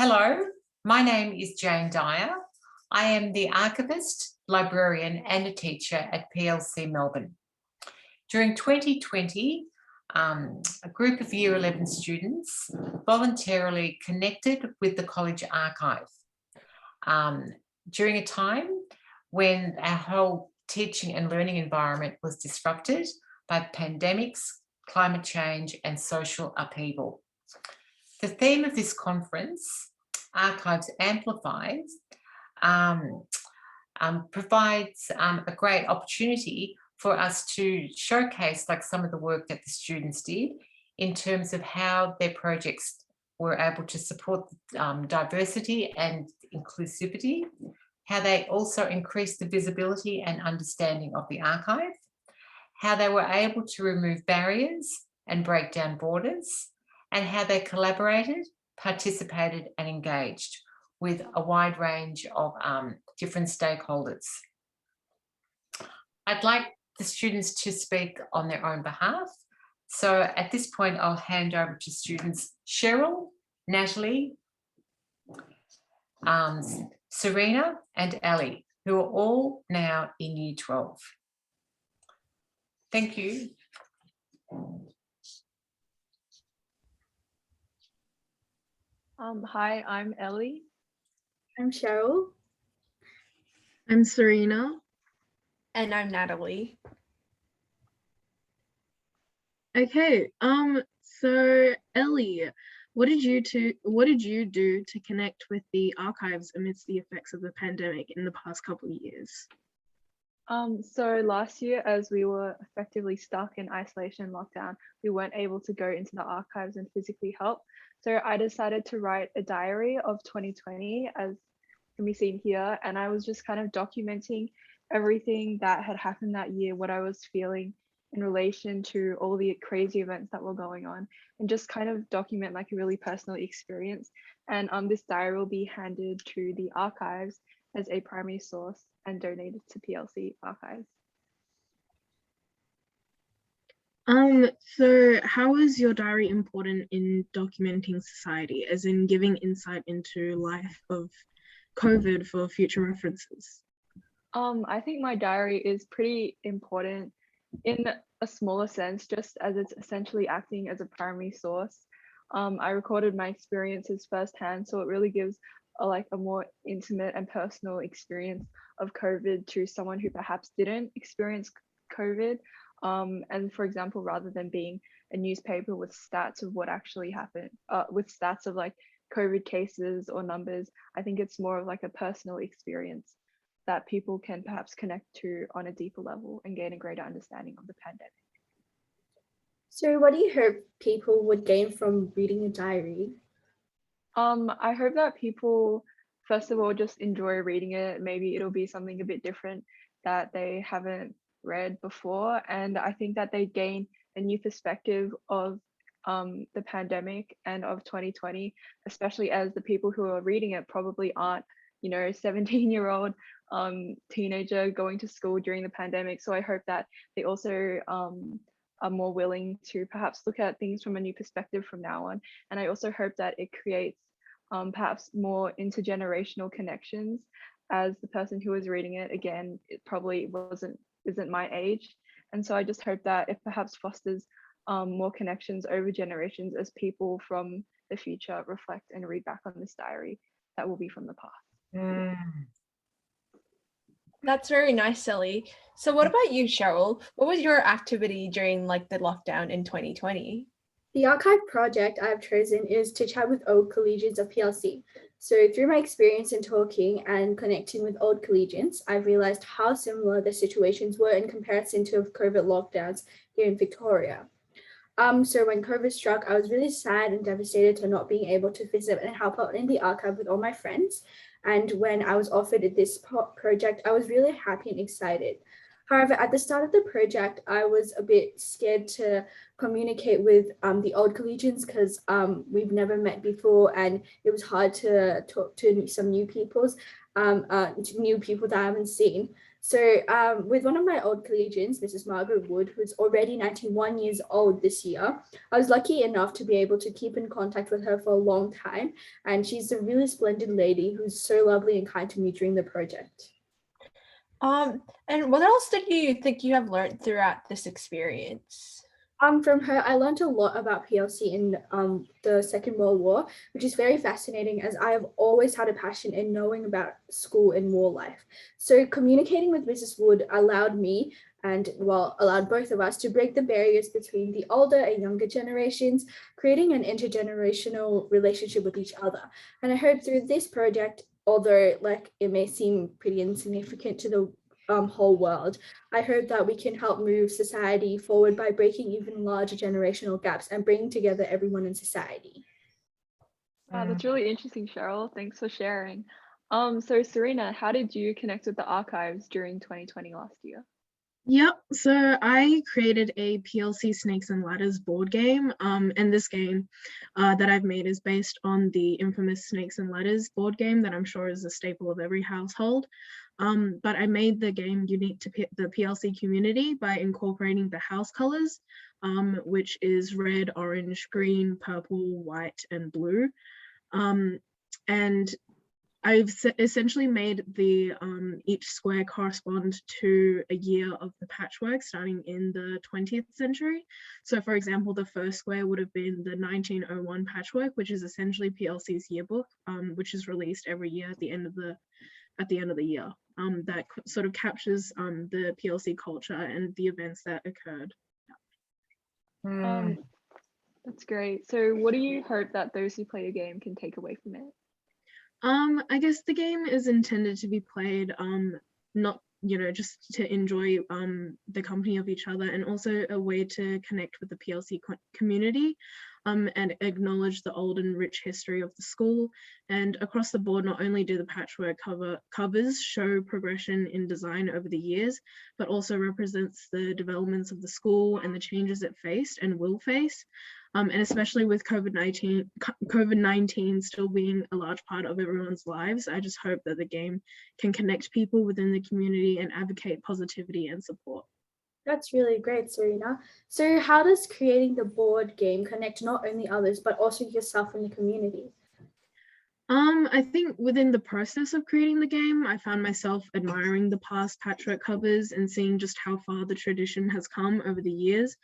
Hello, my name is Jane Dyer. I am the archivist, librarian and a teacher at PLC Melbourne. During 2020, a group of Year 11 students voluntarily connected with the college archive during a time when our whole teaching and learning environment was disrupted by pandemics, climate change and social upheaval. The theme of this conference, Archives Amplified, provides a great opportunity for us to showcase some of the work that the students did in terms of how their projects were able to support diversity and inclusivity, how they also increased the visibility and understanding of the archive, how they were able to remove barriers and break down borders, and how they collaborated, participated and engaged with a wide range of different stakeholders. I'd like the students to speak on their own behalf. So at this point, I'll hand over to students Cheryl, Natalie, Serena and Ali, who are all now in Year 12. Thank you. Hi, I'm Ellie. I'm Cheryl. I'm Serena. And I'm Natalie. Okay, so Ellie, what did you do to connect with the archives amidst the effects of the pandemic in the past couple of years? So last year, as we were effectively stuck in isolation and lockdown, we weren't able to go into the archives and physically help. So I decided to write a diary of 2020, as can be seen here. And I was just kind of documenting everything that had happened that year, what I was feeling in relation to all the crazy events that were going on, and just kind of document a really personal experience. And this diary will be handed to the archives as a primary source and donated to PLC archives. So how is your diary important in documenting society, as in giving insight into life of COVID for future references? I think my diary is pretty important in a smaller sense, just as it's essentially acting as a primary source. I recorded my experiences firsthand, so it really gives a more intimate and personal experience of COVID to someone who perhaps didn't experience COVID. And for example, rather than being a newspaper with stats of what actually happened, with stats of COVID cases or numbers, I think it's more of a personal experience that people can perhaps connect to on a deeper level and gain a greater understanding of the pandemic. So what do you hope people would gain from reading a diary? I hope that people, first of all, just enjoy reading it. Maybe it'll be something a bit different that they haven't read before. And I think that they gain a new perspective of the pandemic and of 2020, especially as the people who are reading it probably aren't, 17-year-old teenager going to school during the pandemic. So I hope that they also are more willing to perhaps look at things from a new perspective from now on. And I also hope that it creates perhaps more intergenerational connections, as the person who was reading it, again, it probably isn't my age. And so I just hope that it perhaps fosters more connections over generations as people from the future reflect and read back on this diary that will be from the past. That's very nice, Ellie. So what about you, Cheryl? What was your activity during the lockdown in 2020? The archive project I've chosen is to chat with old collegians of PLC. So through my experience in talking and connecting with old collegians, I've realized how similar the situations were in comparison to COVID lockdowns here in Victoria. So when COVID struck, I was really sad and devastated to not being able to visit and help out in the archive with all my friends. And when I was offered this project, I was really happy and excited. However, at the start of the project, I was a bit scared to communicate with the old collegians because we've never met before, and it was hard to talk to some new people that I haven't seen. So with one of my old collegians, Mrs. Margaret Wood, who's already 91 years old this year, I was lucky enough to be able to keep in contact with her for a long time. And she's a really splendid lady who's so lovely and kind to me during the project. And what else did you think you have learned throughout this experience? From her, I learned a lot about PLC in the Second World War, which is very fascinating as I have always had a passion in knowing about school and war life. So communicating with Mrs. Wood allowed me and allowed both of us to break the barriers between the older and younger generations, creating an intergenerational relationship with each other. And I hope through this project, although like it may seem pretty insignificant to the whole world, I hope that we can help move society forward by breaking even larger generational gaps and bringing together everyone in society. Wow, that's really interesting, Cheryl. Thanks for sharing. So Serena, how did you connect with the archives during 2020 last year? Yep, so I created a PLC Snakes and Ladders board game, and this game that I've made is based on the infamous Snakes and Ladders board game that I'm sure is a staple of every household. But I made the game unique to the PLC community by incorporating the house colors, which is red, orange, green, purple, white, and blue. And I've essentially made the each square correspond to a year of the patchwork starting in the 20th century. So for example, the first square would have been the 1901 patchwork, which is essentially PLC's yearbook, which is released every year at the end of the year. That sort of captures the PLC culture and the events that occurred. That's great. So what do you hope that those who play a game can take away from it? I guess the game is intended to be played not just to enjoy the company of each other, and also a way to connect with the PLC community and acknowledge the old and rich history of the school. And across the board, not only do the patchwork covers show progression in design over the years, but also represents the developments of the school and the changes it faced and will face. And especially with COVID-19 still being a large part of everyone's lives, I just hope that the game can connect people within the community and advocate positivity and support. That's really great, Serena. So how does creating the board game connect not only others, but also yourself and the community? I think within the process of creating the game, I found myself admiring the past patchwork covers and seeing just how far the tradition has come over the years.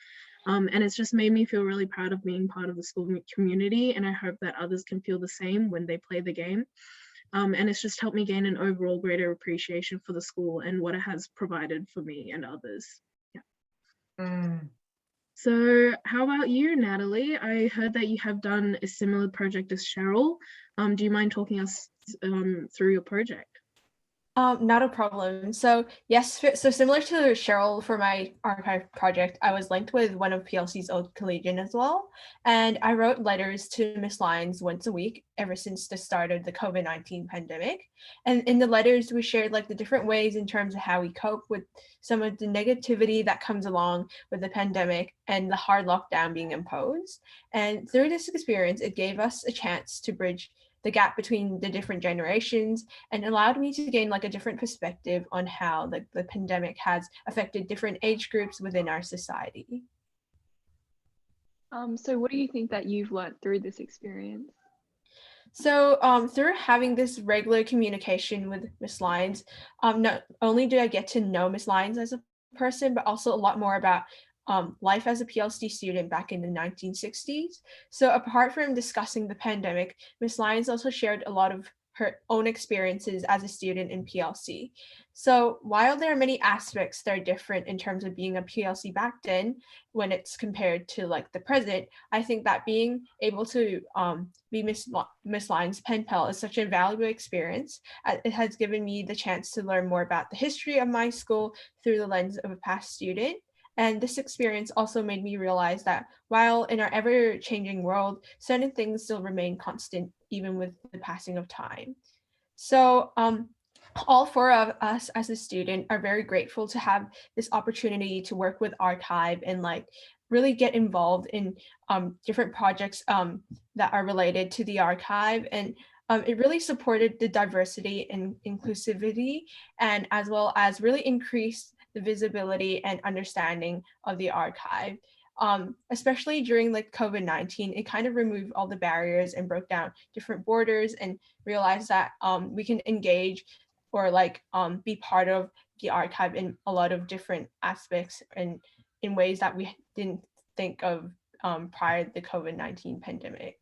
And it's just made me feel really proud of being part of the school community, and I hope that others can feel the same when they play the game. And it's just helped me gain an overall greater appreciation for the school and what it has provided for me and others. Yeah. So how about you, Natalie? I heard that you have done a similar project as Cheryl. Do you mind talking us through your project? Not a problem. So yes, so similar to Cheryl, for my archive project, I was linked with one of PLC's old collegian as well. And I wrote letters to Miss Lyons once a week ever since the start of the COVID-19 pandemic. And in the letters, we shared like the different ways in terms of how we cope with some of the negativity that comes along with the pandemic and the hard lockdown being imposed. And through this experience, it gave us a chance to bridge the gap between the different generations and allowed me to gain like a different perspective on how the pandemic has affected different age groups within our society. So what do you think that you've learned through this experience? So through having this regular communication with Miss Lyons, not only do I get to know Miss Lyons as a person, but also a lot more about life as a PLC student back in the 1960s. So apart from discussing the pandemic, Ms. Lyons also shared a lot of her own experiences as a student in PLC. So while there are many aspects that are different in terms of being a PLC back then, when it's compared to like the present, I think that being able to be Miss Lyons' pen pal is such a valuable experience. It has given me the chance to learn more about the history of my school through the lens of a past student. And this experience also made me realize that while in our ever-changing world, certain things still remain constant, even with the passing of time. So all four of us as a student are very grateful to have this opportunity to work with Archive and like really get involved in different projects that are related to the archive. And it really supported the diversity and inclusivity, and as well as really increased the visibility and understanding of the archive. Especially during like COVID-19, it kind of removed all the barriers and broke down different borders and realized that we can engage or like be part of the archive in a lot of different aspects and in ways that we didn't think of prior to the COVID-19 pandemic.